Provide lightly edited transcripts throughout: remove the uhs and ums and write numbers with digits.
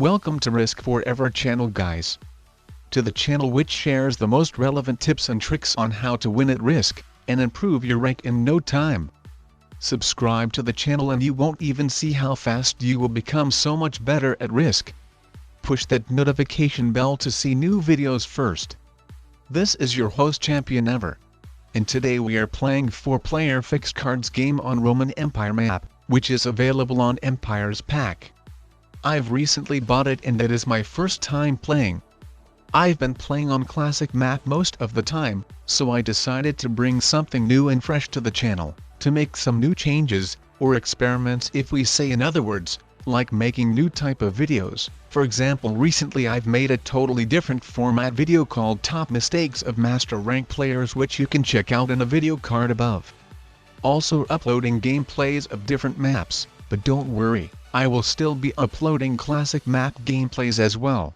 Welcome to Risk Forever channel, guys. To the channel which shares the most relevant tips and tricks on how to win at Risk and improve your rank in no time. Subscribe to the channel and you won't even see how fast you will become so much better at Risk. Push that notification bell to see new videos first. This is your host ChampionEver. And today we are playing 4-player fixed cards game on Roman Empire map, which is available on Empires Pack. I've recently bought it and it is my first time playing. I've been playing on classic map most of the time, so I decided to bring something new and fresh to the channel, to make some new changes, or experiments if we say, in other words, like making new type of videos. For example, recently I've made a totally different format video called Top Mistakes of Master Rank Players, which you can check out in the video card above. Also uploading gameplays of different maps, but don't worry, I will still be uploading classic map gameplays as well.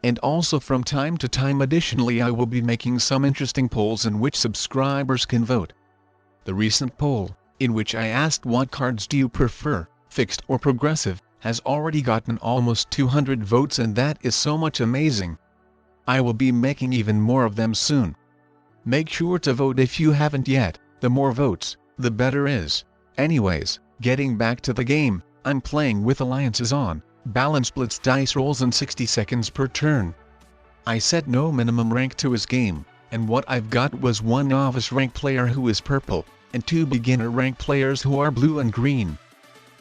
And also from time to time additionally I will be making some interesting polls in which subscribers can vote. The recent poll, in which I asked what cards do you prefer, fixed or progressive, has already gotten almost 200 votes, and that is so much amazing. I will be making even more of them soon. Make sure to vote if you haven't yet, the more votes, the better is. Anyways, getting back to the game, I'm playing with alliances on balanced blitz dice rolls in 60 seconds per turn. I set no minimum rank to his game, and what I've got was 1 novice rank player who is purple, and 2 beginner rank players who are blue and green.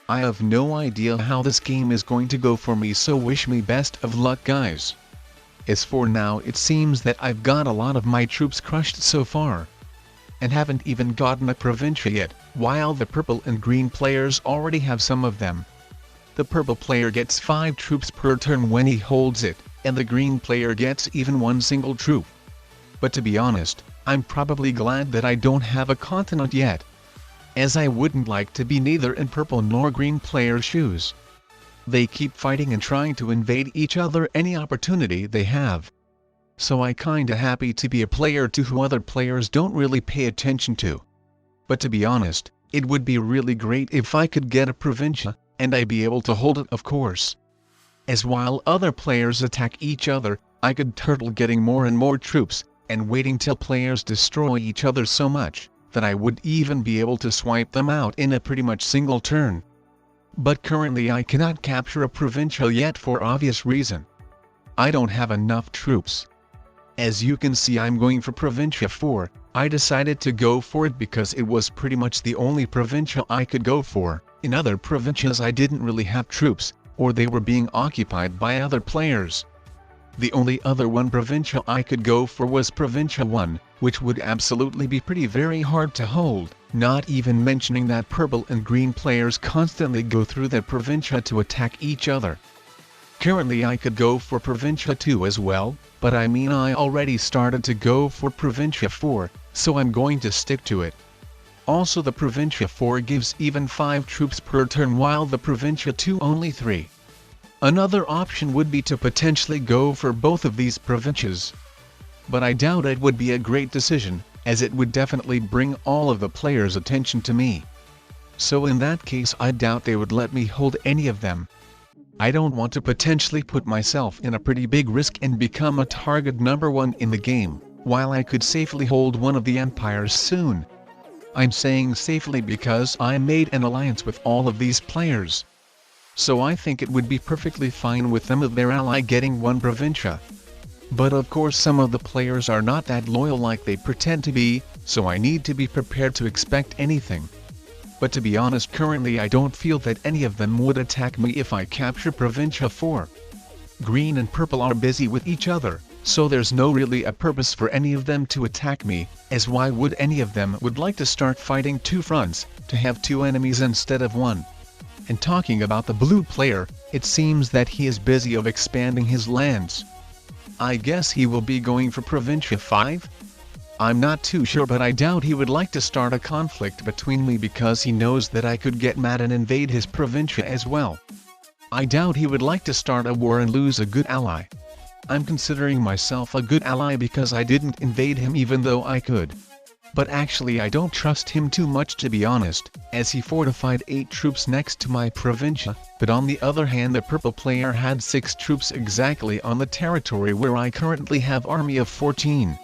I have no idea how this game is going to go for me, so wish me best of luck, guys. As for now, it seems that I've got a lot of my troops crushed so far, and haven't even gotten a provincia yet, while the purple and green players already have some of them. The purple player gets 5 troops per turn when he holds it, and the green player gets even 1 single troop. But to be honest, I'm probably glad that I don't have a continent yet, as I wouldn't like to be neither in purple nor green players' shoes. They keep fighting and trying to invade each other any opportunity they have. So I kinda happy to be a player too who other players don't really pay attention to. But to be honest, it would be really great if I could get a provincia, and I'd be able to hold it, of course. As while other players attack each other, I could turtle getting more and more troops, and waiting till players destroy each other so much, that I would even be able to swipe them out in a pretty much single turn. But currently I cannot capture a provincial yet for obvious reason. I don't have enough troops. As you can see, I'm going for Provincia 4, I decided to go for it because it was pretty much the only provincial I could go for. In other provincias I didn't really have troops, or they were being occupied by other players. The only other one provincial I could go for was Provincia 1, which would absolutely be pretty very hard to hold, not even mentioning that purple and green players constantly go through that provincia to attack each other. Currently I could go for Provincia 2 as well, but I mean I already started to go for Provincia 4, so I'm going to stick to it. Also the Provincia 4 gives even 5 troops per turn while the Provincia 2 only 3. Another option would be to potentially go for both of these provincias. But I doubt it would be a great decision, as it would definitely bring all of the players' attention to me. So in that case I doubt they would let me hold any of them. I don't want to potentially put myself in a pretty big risk and become a target number 1 in the game, while I could safely hold one of the empires soon. I'm saying safely because I made an alliance with all of these players. So I think it would be perfectly fine with them of their ally getting 1 provincia. But of course some of the players are not that loyal like they pretend to be, so I need to be prepared to expect anything. But to be honest, currently I don't feel that any of them would attack me if I capture Provincia 4. Green and purple are busy with each other, so there's no really a purpose for any of them to attack me, as why would any of them would like to start fighting 2 fronts, to have 2 enemies instead of 1. And talking about the blue player, it seems that he is busy of expanding his lands. I guess he will be going for Provincia 5? I'm not too sure, but I doubt he would like to start a conflict between me because he knows that I could get mad and invade his provincia as well. I doubt he would like to start a war and lose a good ally. I'm considering myself a good ally because I didn't invade him even though I could. But actually I don't trust him too much, to be honest, as he fortified 8 troops next to my provincia, but on the other hand the purple player had 6 troops exactly on the territory where I currently have army of 14.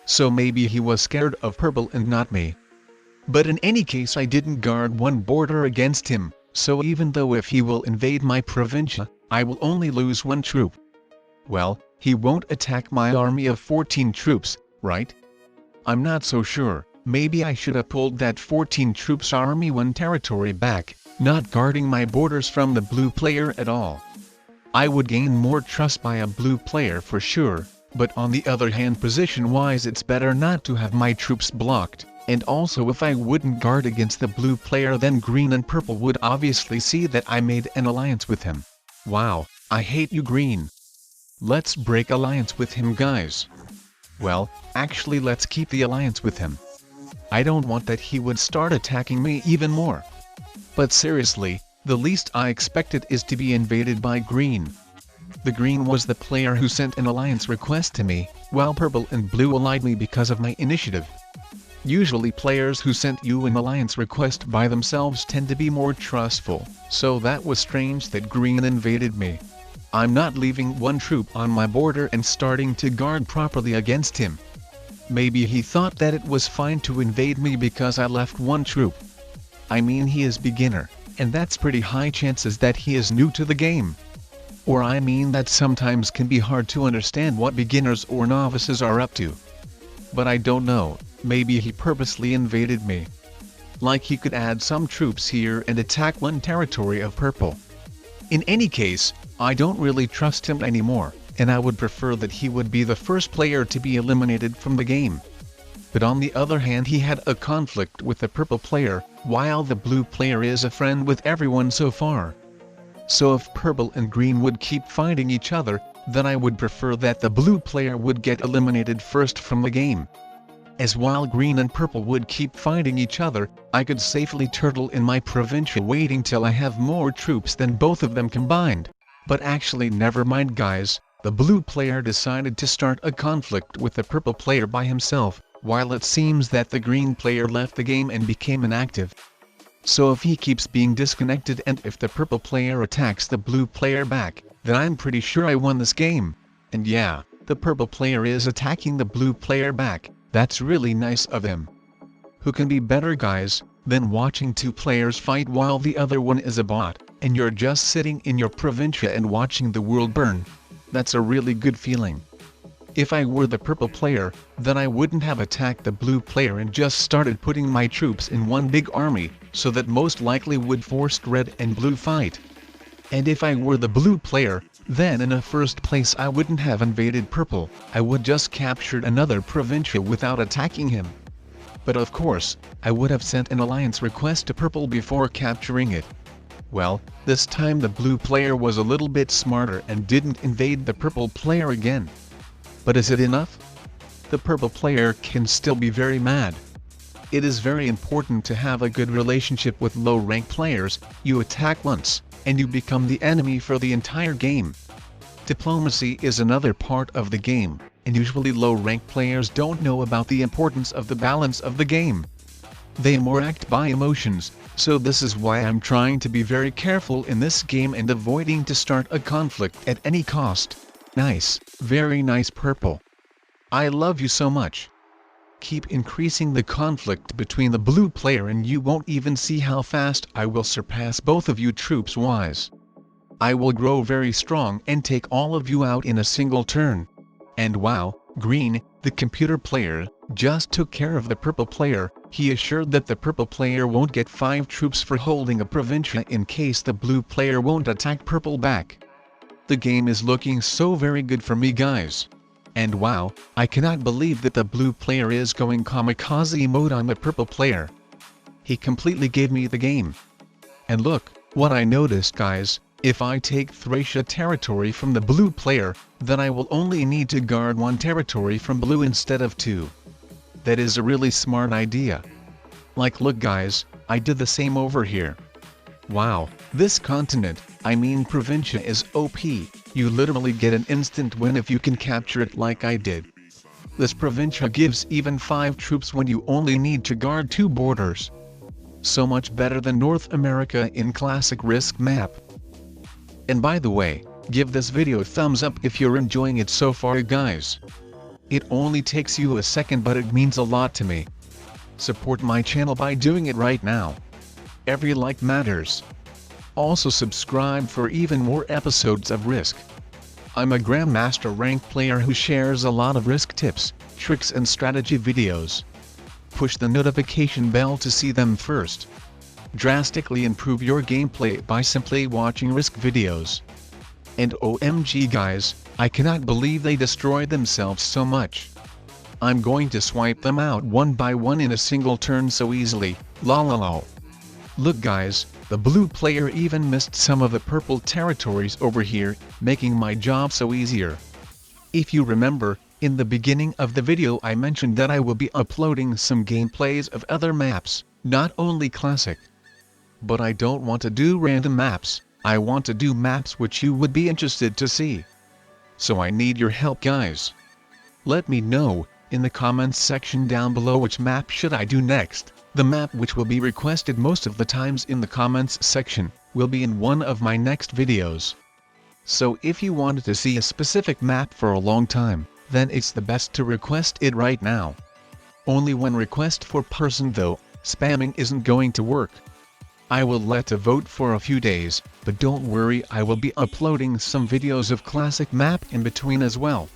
So maybe he was scared of purple and not me. But in any case I didn't guard one border against him, so even though if he will invade my provincia, I will only lose 1 troop. Well, he won't attack my army of 14 troops, right? I'm not so sure. Maybe I should have pulled that 14 troops army 1 territory back, not guarding my borders from the blue player at all. I would gain more trust by a blue player for sure, but on the other hand position-wise it's better not to have my troops blocked, and also if I wouldn't guard against the blue player then green and purple would obviously see that I made an alliance with him. Wow, I hate you green. Let's break alliance with him guys. Well, actually let's keep the alliance with him. I don't want that he would start attacking me even more. But seriously, the least I expected is to be invaded by green. The green was the player who sent an alliance request to me, while purple and blue allied me because of my initiative. Usually players who sent you an alliance request by themselves tend to be more trustful, so that was strange that green invaded me. I'm not leaving 1 troop on my border and starting to guard properly against him. Maybe he thought that it was fine to invade me because I left 1 troop. I mean he is beginner, and that's pretty high chances that he is new to the game. Or I mean that sometimes can be hard to understand what beginners or novices are up to. But I don't know, maybe he purposely invaded me. Like he could add some troops here and attack 1 territory of purple. In any case, I don't really trust him anymore, and I would prefer that he would be the first player to be eliminated from the game. But on the other hand he had a conflict with the purple player, while the blue player is a friend with everyone so far. So if purple and green would keep fighting each other, then I would prefer that the blue player would get eliminated first from the game. As while green and purple would keep fighting each other, I could safely turtle in my provincia waiting till I have more troops than both of them combined. But actually never mind guys, the blue player decided to start a conflict with the purple player by himself, while it seems that the green player left the game and became inactive. So if he keeps being disconnected and if the purple player attacks the blue player back, then I'm pretty sure I won this game. And yeah, the purple player is attacking the blue player back. That's really nice of him. Who can be better guys, than watching 2 players fight while the other one is a bot, and you're just sitting in your provincia and watching the world burn? That's a really good feeling. If I were the purple player, then I wouldn't have attacked the blue player and just started putting my troops in 1 big army, so that most likely would force red and blue fight. And if I were the blue player, then in the first place I wouldn't have invaded purple, I would just captured another provincia without attacking him. But of course, I would have sent an alliance request to purple before capturing it. Well, this time the blue player was a little bit smarter and didn't invade the purple player again. But is it enough? The purple player can still be very mad. It is very important to have a good relationship with low-rank players. You attack once, and you become the enemy for the entire game. Diplomacy is another part of the game, and usually low-rank players don't know about the importance of the balance of the game. They more act by emotions, so this is why I'm trying to be very careful in this game and avoiding to start a conflict at any cost. Nice, very nice purple. I love you so much. Keep increasing the conflict between the blue player and you won't even see how fast I will surpass both of you troops-wise. I will grow very strong and take all of you out in a single turn. And wow, green, the computer player, just took care of the purple player. He assured that the purple player won't get 5 troops for holding a provincia in case the blue player won't attack purple back. The game is looking so very good for me guys. And wow, I cannot believe that the blue player is going kamikaze mode on the purple player. He completely gave me the game. And look, what I noticed guys, if I take Thracia territory from the blue player, then I will only need to guard 1 territory from blue instead of 2. That is a really smart idea. Like look guys, I did the same over here. Wow, this continent, I mean provincia is OP, you literally get an instant win if you can capture it like I did. This provincia gives even 5 troops when you only need to guard 2 borders. So much better than North America in classic risk map. And by the way, give this video a thumbs up if you're enjoying it so far guys. It only takes you a second but it means a lot to me. Support my channel by doing it right now. Every like matters. Also subscribe for even more episodes of Risk. I'm a Grandmaster rank player who shares a lot of risk tips, tricks and strategy videos. Push the notification bell to see them first. Drastically improve your gameplay by simply watching risk videos. And OMG guys, I cannot believe they destroyed themselves so much. I'm going to swipe them out one by one in a single turn so easily, lol. Look guys, the blue player even missed some of the purple territories over here, making my job so easier. If you remember, in the beginning of the video I mentioned that I will be uploading some gameplays of other maps, not only classic. But I don't want to do random maps, I want to do maps which you would be interested to see. So I need your help guys. Let me know, in the comments section down below which map should I do next. The map which will be requested most of the times in the comments section, will be in one of my next videos. So if you wanted to see a specific map for a long time, then it's the best to request it right now. Only when request for person though, spamming isn't going to work. I will let a vote for a few days, but don't worry I will be uploading some videos of classic map in between as well.